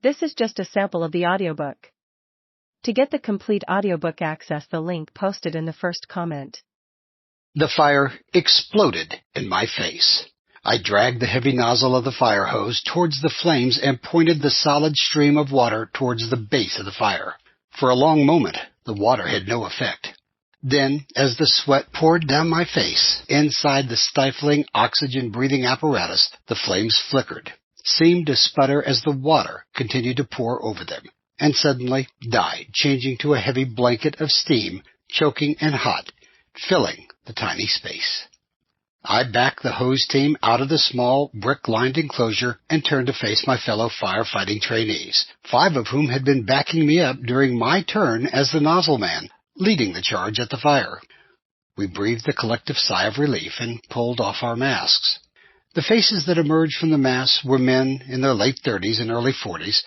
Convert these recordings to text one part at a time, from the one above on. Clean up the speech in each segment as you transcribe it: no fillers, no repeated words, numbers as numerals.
This is just a sample of the audiobook. To get the complete audiobook, access the link posted in the first comment. The fire exploded in my face. I dragged the heavy nozzle of the fire hose towards the flames and pointed the solid stream of water towards the base of the fire. For a long moment, the water had no effect. Then, as the sweat poured down my face, inside the stifling oxygen-breathing apparatus, the flames flickered, seemed to sputter as the water continued to pour over them, and suddenly died, changing to a heavy blanket of steam, choking and hot, filling the tiny space. I backed the hose team out of the small, brick-lined enclosure and turned to face my fellow firefighting trainees, 5 of whom had been backing me up during my turn as the nozzle man, leading the charge at the fire. We breathed a collective sigh of relief and pulled off our masks. The faces that emerged from the mass were men in their late 30s and early 40s,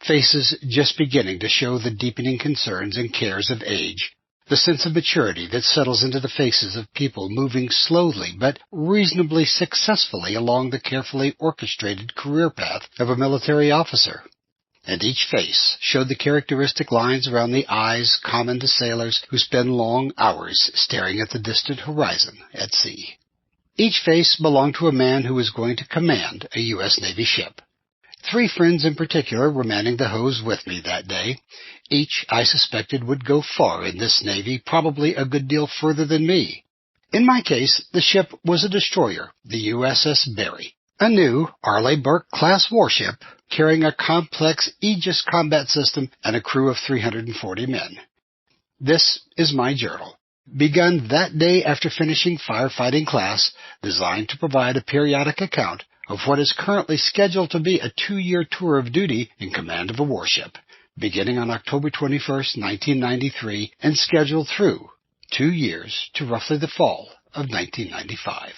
faces just beginning to show the deepening concerns and cares of age, the sense of maturity that settles into the faces of people moving slowly but reasonably successfully along the carefully orchestrated career path of a military officer. And each face showed the characteristic lines around the eyes common to sailors who spend long hours staring at the distant horizon at sea. Each face belonged to a man who was going to command a U.S. Navy ship. 3 friends in particular were manning the hose with me that day. Each, I suspected, would go far in this Navy, probably a good deal further than me. In my case, the ship was a destroyer, the USS Barry, a new Arleigh Burke-class warship carrying a complex Aegis combat system and a crew of 340 men. This is my journal, begun that day after finishing firefighting class, designed to provide a periodic account of what is currently scheduled to be a 2-year tour of duty in command of a warship, beginning on October 21st, 1993, and scheduled through 2 years to roughly the fall of 1995.